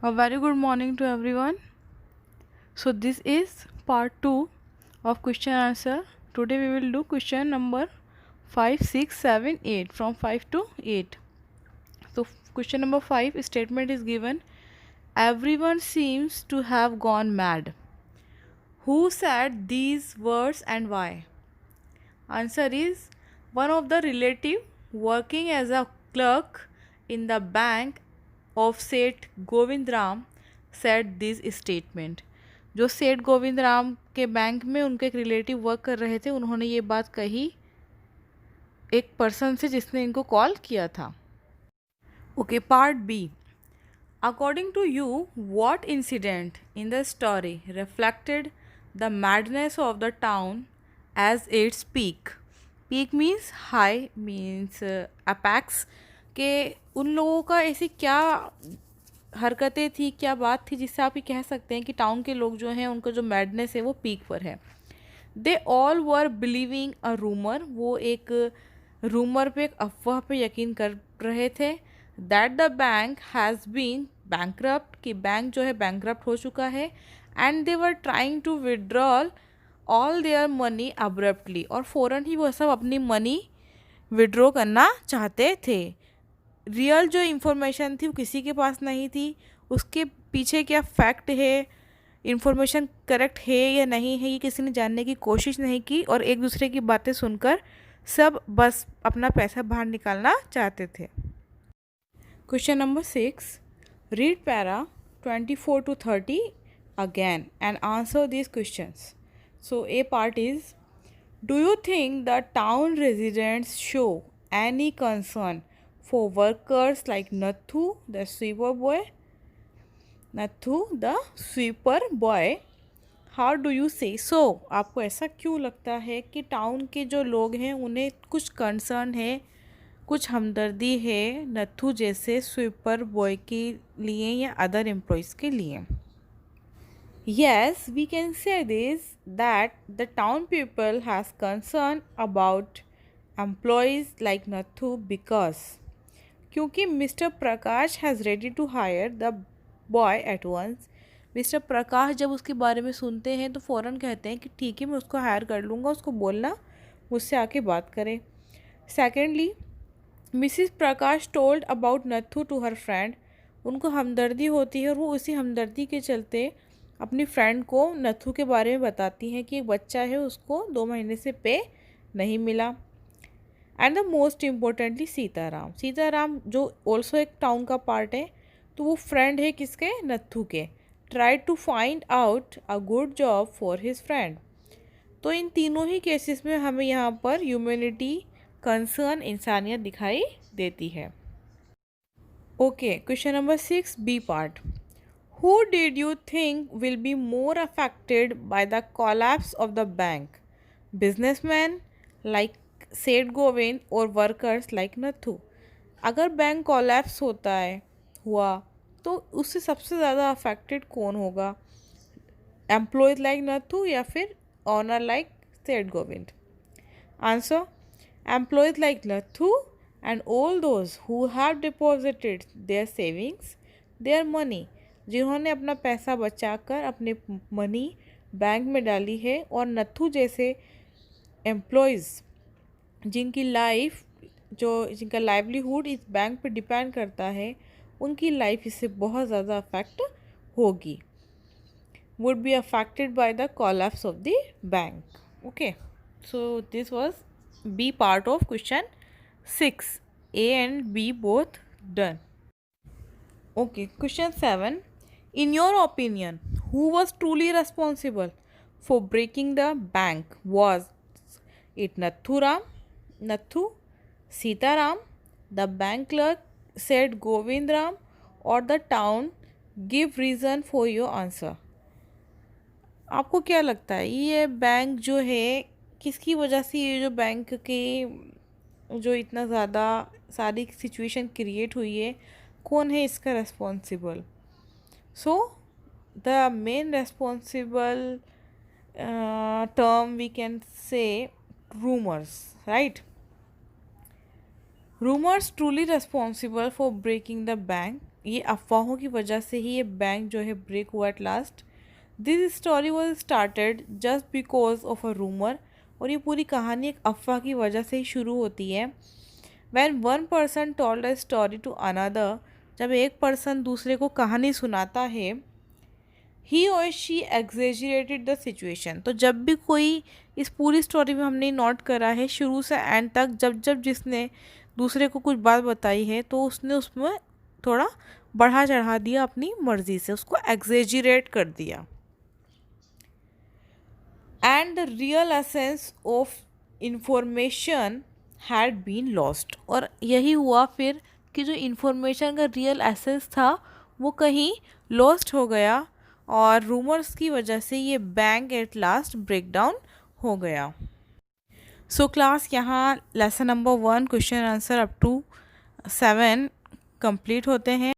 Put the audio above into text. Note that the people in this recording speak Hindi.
A very good morning to everyone. So this is part 2 of question answer. Today we will do question number 5, 6, 7, 8 from 5 to 8. So question number 5 statement is given. Everyone seems to have gone mad. Who said these words and why? Answer is one of the relative working as a clerk in the bank of Seth Govindram said this statement. जो सेठ गोविंद राम के बैंक में उनके एक रिलेटिव वर्क कर रहे थे, उन्होंने ये बात कही एक पर्सन से जिसने इनको कॉल किया था. Okay, part B. According to you, what incident in the story reflected the madness of the town as its peak. Peak means high, means apex. के उन लोगों का ऐसी क्या हरकतें थी, क्या बात थी जिससे आप ये कह सकते हैं कि टाउन के लोग जो हैं उनका जो मैडनेस है वो पीक पर है. They all were believing a rumour. वो एक रूमर पे, एक अफवाह पे यकीन कर रहे थे. That the bank has been bankrupt, कि बैंक जो है बैंकरप्ट हो चुका है. And they were trying to withdrawal all their money abruptly. और फ़ौरन ही वो सब अपनी मनी विड्रॉ करना चाहते थे. रियल जो इन्फॉर्मेशन थी वो किसी के पास नहीं थी. उसके पीछे क्या फैक्ट है, इन्फॉर्मेशन करेक्ट है या नहीं है, ये किसी ने जानने की कोशिश नहीं की. और एक दूसरे की बातें सुनकर सब बस अपना पैसा बाहर निकालना चाहते थे. Question number 6. Read para 24 to 30 again and answer these questions. So A part is, do you think the town residents show any concern for workers like Nathu the sweeper boy? Nathu the sweeper boy, how do you say so? आपको ऐसा क्यों लगता है कि टाउन के जो लोग हैं उन्हें कुछ कंसर्न है, कुछ हमदर्दी है नथु जैसे स्वीपर बॉय के लिए या अदर एम्प्लॉयज़ के लिए? Yes, we can say this, that the town people has concern about employees like Nathu because क्योंकि mister Prakash has ready to hire the boy at once. Mister Prakash जब उसके बारे में सुनते हैं तो फ़ौरन कहते हैं कि ठीक है, मैं उसको हायर कर लूँगा, उसको बोलना मुझसे आके बात करे. Secondly, Mrs Prakash told about Nathu to her friend. उनको हमदर्दी होती है और वो उसी हमदर्दी के चलते अपनी फ्रेंड को नथु के बारे में बताती हैं कि एक बच्चा है, उसको 2 महीने से पे नहीं मिला. And the most importantly Sitaram. Sitaram जो ऑल्सो एक टाउन का पार्ट है, तो वो फ्रेंड है किसके? नथु के. Try to find out a good job for his friend. तो इन तीनों ही केसेस में हमें यहाँ पर ह्यूमैनिटी, कंसर्न, इंसानियत दिखाई देती है. Okay, question number 6 B part. Who did you think will be more affected by the collapse of the bank? Businessmen like Seth Govind और workers like Nathu? अगर बैंक कोलैप्स हुआ तो उससे सबसे ज़्यादा अफेक्टेड कौन होगा? एम्प्लॉयज लाइक नथु या फिर owner like Seth Govind? Answer, employees like Nathu and all those who have deposited their savings, their money, जिन्होंने अपना पैसा बचाकर अपने मनी बैंक में डाली है. और नथु जैसे एम्प्लॉयज़ जिनका लाइवलीहुड इस बैंक पे डिपेंड करता है, उनकी लाइफ इससे बहुत ज़्यादा अफेक्ट होगी, would be affected by the collapse of the bank. Okay, so this was B part of question 6. A and B both done. Okay, question 7. In your opinion, who was truly responsible for breaking the bank? Was it Nathu, Sitaram, the bank clerk, said Govindram, or the town? Give reason for your answer. आपको क्या लगता है ये बैंक जो है किसकी वजह से, ये जो बैंक के जो इतना ज़्यादा सारी सिचुएशन क्रिएट हुई है, कौन है इसका responsible? So the main responsible term we can say rumors, right? Rumours truly responsible for breaking the bank, ये अफवाहों की वजह से ही ये बैंक जो है ब्रेक हुआ at last. This story was started just because of a rumour, और ये पूरी कहानी एक अफवाह की वजह से ही शुरू होती है। When one person told a story to another, जब एक पर्सन दूसरे को कहानी सुनाता है, ही और शी एग्जेजरेटेड द सिचुएशन। तो जब भी कोई, इस पूरी स्टोरी में हमने नोट करा है शुरू से एंड तक, जब जब जिसने दूसरे को कुछ बात बताई है तो उसने उसमें थोड़ा बढ़ा चढ़ा दिया, अपनी मर्जी से उसको एग्जेजरेट कर दिया। And the real essence of information had been lost, और यही हुआ फिर कि जो इन्फॉर्मेशन का रियल एसेंस था वो कहीं लॉस्ट हो गया, और रूमर्स की वजह से ये bank at last break down हो गया। सो क्लास, यहाँ lesson number 1 question answer up to 7 complete होते हैं।